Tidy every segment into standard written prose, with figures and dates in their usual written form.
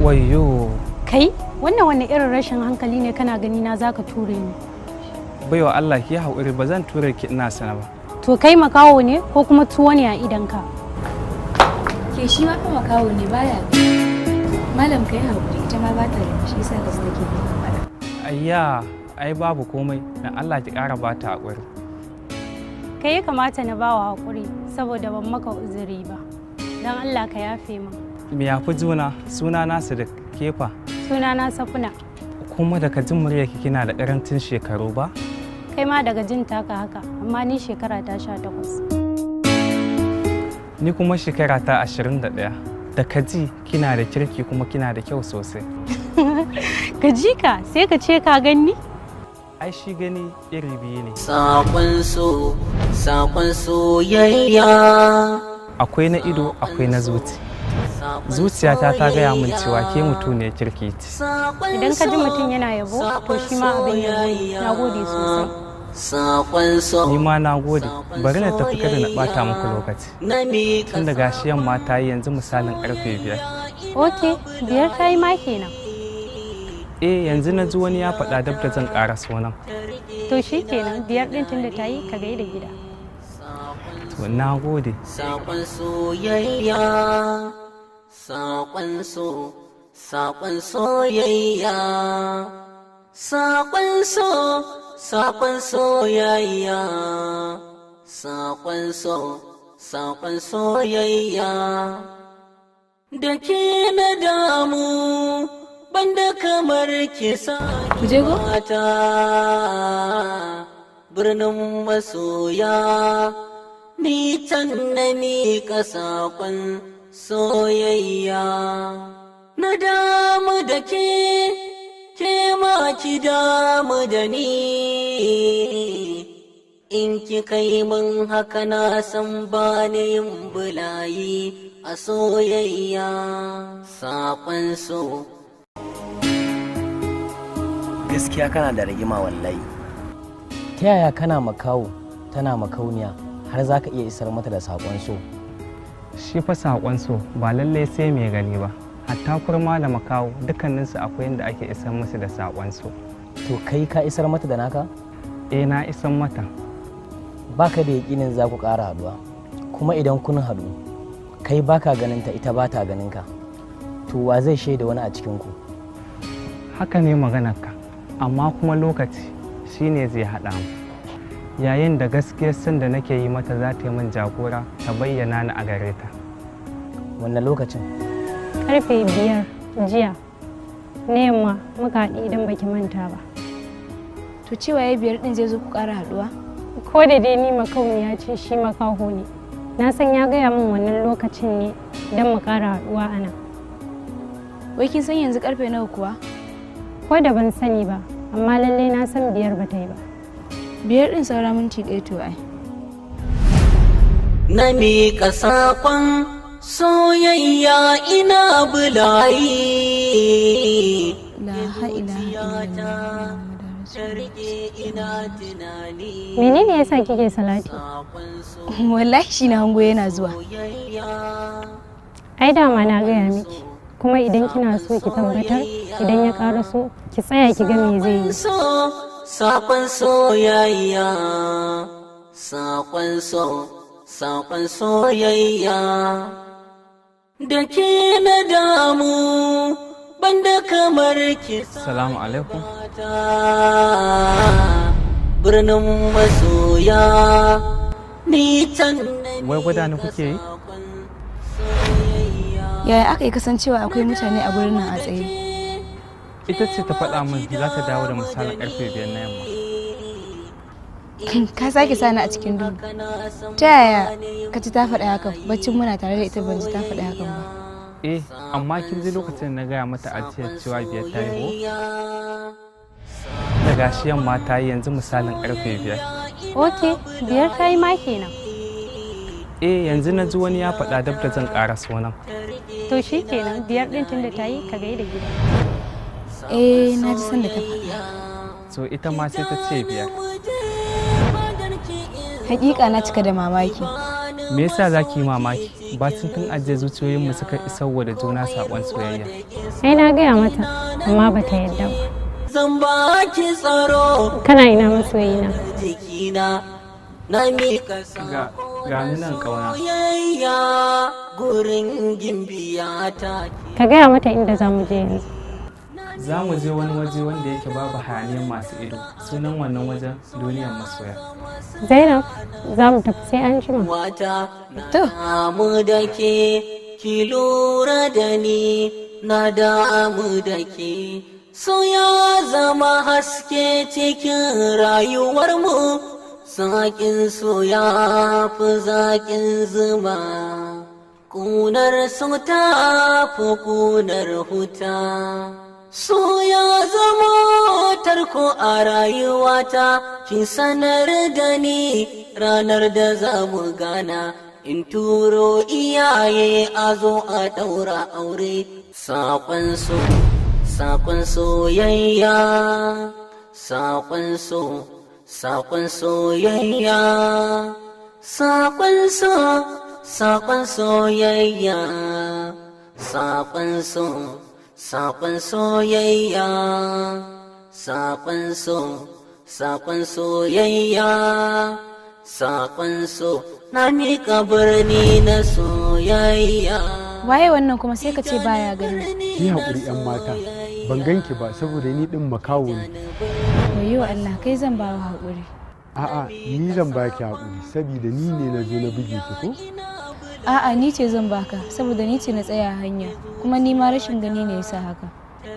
Wayyo. Kai, wannan wani irin rashin hankali ne kana gani na zaka ture ni? Baiwa Allah ki haƙuri ba zan ture ki ina sana ba. To kai makawo ne ko kuma tuwo ne a idanka? Ke shi ma fa makawo ne baya. Malam kai haƙuri ita ma ba ta da shi yasa ka take fara. Ayya, ai babu komai dan Allah ki ƙara ba ta haƙuri. Kai ya kamata na bawa haƙuri saboda ban maka uzuri ba. Dan Allah ka yafe min. Me yafi juna? Suna na Sadiq, kefa. Suna na Safuna. Kuma daga jin muryarki kina da ƙarancin shekaru ba? Kai ma daga jin taka haka, amma ni shekara ta 18. Ni kuma shekara ta 21. Da ka ji kina da kirki kuma kina da kyau sosai. Ka ji ka sai ka ce ka ganni? Ai shi gani iri biyu ne. Sakon soyayya. Akwai na ido, akwai na zuci. Zuciyata ta gaya min cewa ke mutum ne kirki ce. Idan ka ji mutum yana yabo, to shi ma abin yabo ne. Na gode sosai. Ni ma na gode. Bari na tafi kada na bata muku lokaci. Tun da gashi yamma ta yi yanzu misalin karfe 5. Ok, 5 ta yi ma kenan. Yanzu na ji wani ya faɗa dab da zan ƙara sunan. To shi kenan 5 ɗin tun da ta yi ka gaida gida. To na gode. Sakon soyayya. Sakon soyayya. Sakon soyayya. Sakon soyayya. Da ke na damu banda kamar kisa mata birnin masoya ni can na miƙa saƙon soyayya na damu da ke ma ki damu da ni in ki kai min haka na san ba ni yin bulayi a soyayya saƙon so. Gaskiya kana da rigima wallahi. Ta yaya kana makawo tana makauniya har za ka iya isar mata da saƙon so? Shi fa saƙon so ba lallai sai mai gani ba. Hatta kurma da makawo dukkaninsu akwai yadda ake isar musu da saƙon so. To kai ka isar mata da naka? Na isar mata. Baka da yaƙinin za ku ƙara haɗuwa. Kuma idan kun haɗu, kai baka ganin ta ita ba ta ganin ka. To wa zai shaida wani a cikinku? Haka ne maganarka. Amma kuma lokaci shine zai haɗa mu yayin da gaskiyar san da nake yi mata za ta yi min jagora ta bayyana ni a gare ta. Wannan lokacin? Karfe 5 jiya na yamma muka haɗu idan baki manta ba. To cewa ya 5 ɗin zai zo ku ƙara haɗuwa? Ko da dai ni makauniya ce shi makaho ne. Na san ya gaya min wannan lokacin ne don mu ƙara haɗuwa a nan. Wai kin san yanzu karfe nawa kuwa? Ko da ban sani ba, amma lalle na san 5 ba ta yi ba. 5 ɗin saura minti 1 to ai. Na miƙa saƙon soyayya ina bulayi. La ilaha Menene yasa kike salati? Wallahi shi na hango yana zuwa. Ai dama na gaya miki. Kuma idan kina so ki tabbatar idan ya ƙara so ki tsaya ki ga me zai yi. Sakon soyayya, sakon soyayya, da ke na damu banda kamar ki. Salamu alaikum. Birnin masoya ni can. Wai gwada ni kuke yi? Yaya aka yi kasancewa akwai mutane a gurin nan a tsaye? Ita ce ta faɗa min za ta dawo da misalin karfe 5 na yamma. Ka sake sani a cikin duhu. Ta yaya ka ci ta faɗa hakan? Baccin muna tare da ita ban ji ta faɗa hakan ba. Amma kin ji lokacin na gaya mata a jiya cewa 5 ta yi ko? Da gashi yamma ta yi yanzu misalin karfe 5. Ok, 5 ta yi ma kenan. Yanzu na ji wani ya faɗa dab da zan ƙara sunan. To shi kenan 5 ɗin tun da ta yi ka gaida gida. Na ji san da ta faɗa. So ita ma sai ta ce 5. Hakika na cika da mamaki. Me yasa za ki yi mamaki? bacin tun ajiye zuciyoyinmu suka isarwa da juna saƙon soyayya. Ai na gaya mata amma ba ta yadda ba. Zan ba ki tsaro. Kana ina masoyina? Jikina na mika Ga ni nan ƙauna. soyayya gurin gimbiya ta. Ka gaya mata inda za mu je yanzu. Za mu je wani waje wanda yake babu hayaniyar masu ido. Sunan wannan wajen duniyar masoya. Zainab, za mu tafi sai an jima. Wata na mu da ke ki lura da ni na damu da ke. So ya zama haske cikin rayuwarmu, zaƙin so ya fi zaƙin zuma, ƙunar so ta fi ƙunar huta. So ya zama tarko a rayuwata, kin sanar da ni ranar da za mu gana, in turo iyaye a zo a ɗaura aure. Saƙon so, saƙon soyayya, saƙon so, saƙon soyayya, saƙon so, saƙon soyayya, saƙon so, saƙon soyayya, saƙon so, saƙon soyayya, saƙon so, na miƙa birni na soyayya. Waye wannan kuma sai ka ce baya gani? Ki haƙuri 'yan mata, ban ganki ba saboda ni ɗin makawo ne. Wayo Allah, kai zan ba wa haƙuri. A'a, ni zan baki haƙuri saboda ni ne na zo na buge ki ko? A'a, ni ce zan baka saboda ni ce na tsaya hanya, kuma ni ma rashin gani ne yasa haka.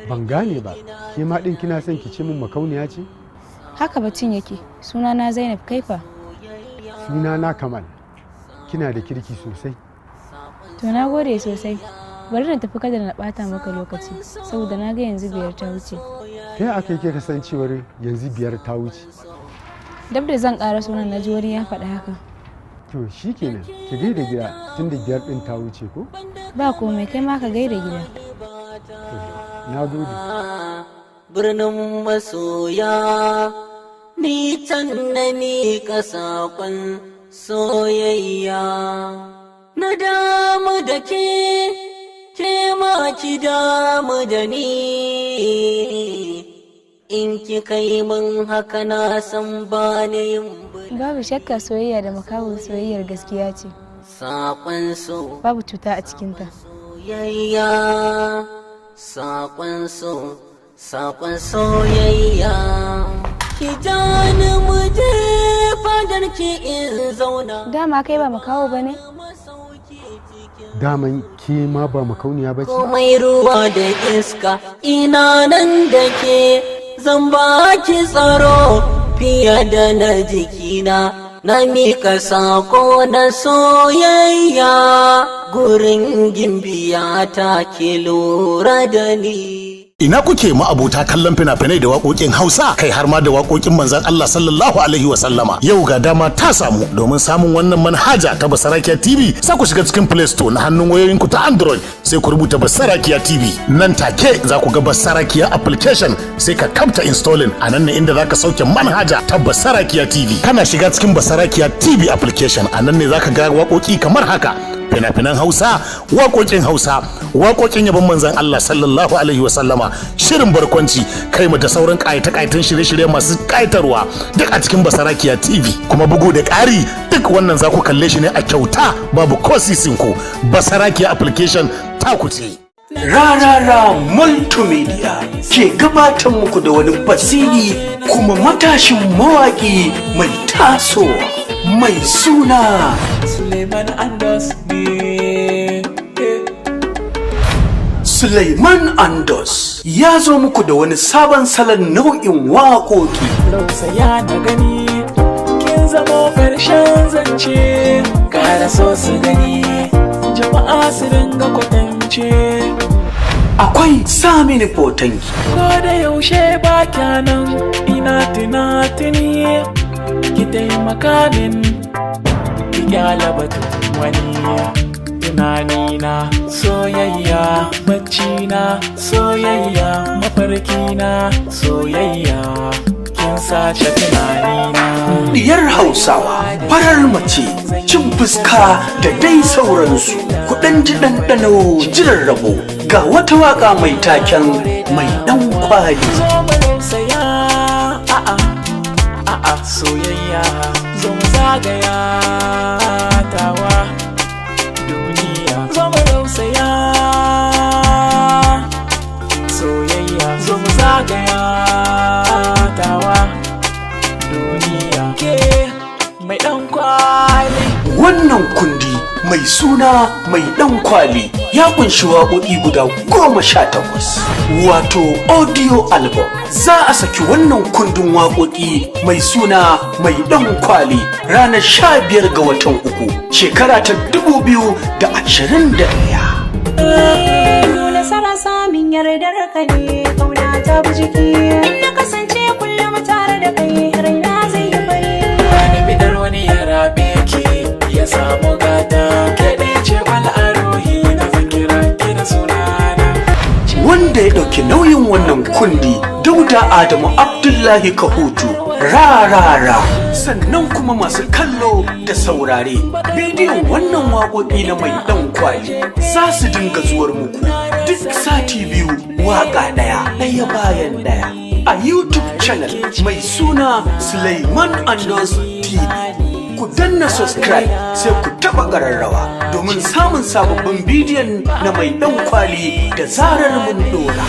Ban gane ba, ke ma ɗin kina son ki ce min makauniya ce? Haka batun yake, sunana Zainab, kaifa. Sunana Kamal, kina da kirki sosai. To na gode sosai, bari na tafi kada na ɓata maka lokaci, saboda na ga yanzu 5 ta wuce. Ta yaya aka yi kasancewar yanzu 5 ta wuce? Dab da zan ƙara sunan na ji wani ya faɗa haka. To shi kenan, ki gaida gida tun da 5 ɗin ta wuce ko? Ba komai, kai ma ka gaida gida. Na gode. Birnin masoya, ni can na miƙa saƙon soyayya. Na damu da ke ma ki damu da ni. In ki kai min haka na san ba ni yin Babu shakka soyayya da makawun soyayyar gaskiya ce. saƙon so. Babu cuta a cikinta. Soyayya, saƙon so, saƙon soyayya. Ki jani mu je fadar ki in zauna. Dama kai ba makawo ba ne? Daman ke ma ba makauniya ba ce? Komai ruwa da iska ina nan da ke, zan ba ki tsaro fiye da na jikina. Na mika sako na soyayya gurin gimbiya ta ki lura da ni. Ina kuke ma'abota kallon fina-finai da waƙoƙin Hausa kai har ma da waƙoƙin manzon Allah sallallahu alaihi wa sallama. Yau ga dama ta samu domin samun wannan manhaja ta Basarakiya TV. Sai ku shiga cikin Play Store na hannun wayoyinku ta Android sai ku rubuta Basarakiya TV. Nan take za ku ga Basarakiya application sai ka kamta installing. A nan ne inda za ka sauke manhaja ta Basarakiya TV. Kana shiga cikin Basarakiya TV application a nan ne za ka ga waƙoƙi kamar haka. Fina-finan Hausa, waƙoƙin Hausa, waƙoƙin yabon manzon Allah sallallahu alaihi wasallama, shirin barkwanci, kai mu da sauran ƙayata-ƙayatan shirye-shirye masu ƙayatarwa duk a cikin Basarakiya TV. Kuma bugu da ƙari duk wannan za ku kalle shi ne a kyauta babu ko sisin ku. Basarakiya application ta ku ce. Rarara Multimedia ke gabatar muku da wani basiri kuma matashin mawaƙi mai tasowa mai suna Suleiman Andos ne. Suleiman Andos ya zo muku da wani sabon salon nau'in waƙoƙi. Rausaya na gani, kin zamo ƙarshen zance, ƙara so su gani, jama'a su dinga kwatance. Akwai Samini Fotanki. Ko da yaushe ba kyanan ina tunatuni, ki taimaka min, ki gyala batun wani. Tunanina soyayya, baccina soyayya, mafarkina soyayya, kin sace tunanina. diyar Hausawa, farar mace, cin fuska da dai sauransu. Kuɗan ji ɗanɗano jiran rabo ga wata waƙa mai taken mai ɗan kwali. Soyayya zo mu zagaya tawa duniya zo mu rausaya soyayya zo mu zagaya tawa duniya ke mai dan kwali. Wannan kundi mai suna mai dan kwali ya kunshi waƙoƙi guda 18 wato audio album. Za a saki wannan kundin waƙoƙi mai suna mai dan kwali ranar 15 ga watan 3 shekara ta 2021. Nuna sara samin yardar ka ne kauna ta bi jiki in na kasance kullum tare da kai raina zai yi bari. Wani bidar wani ya rabe ki ya samu gata kaɗe ce bal'arohi na zakira kira sunana. Wanda ya ɗauki nauyin wannan kundi Dauda Adamu Abdullahi Kahutu rarara. Sannan kuma masu kallo da saurare bidiyon wannan waƙoƙi na mai ɗan kwali za su dinga zuwar muku duk sati 2 waƙa ɗaya bayan ɗaya a YouTube channel mai suna Suleiman Andos TV. Ku danna subscribe sai ku taɓa ƙararrawa domin samun sababbin bidiyon na mai ɗan kwali da zarar mun ɗora.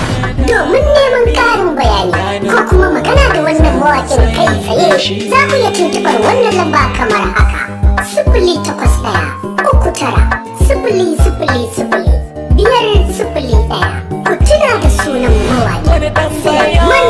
Domin neman ƙarin bayani ko kuma magana da wannan mawaƙin kai tsaye za ku iya tuntuɓar wannan lamba kamar haka: 0893 000 501. Ku tuna da sunan mawaƙin Suleiman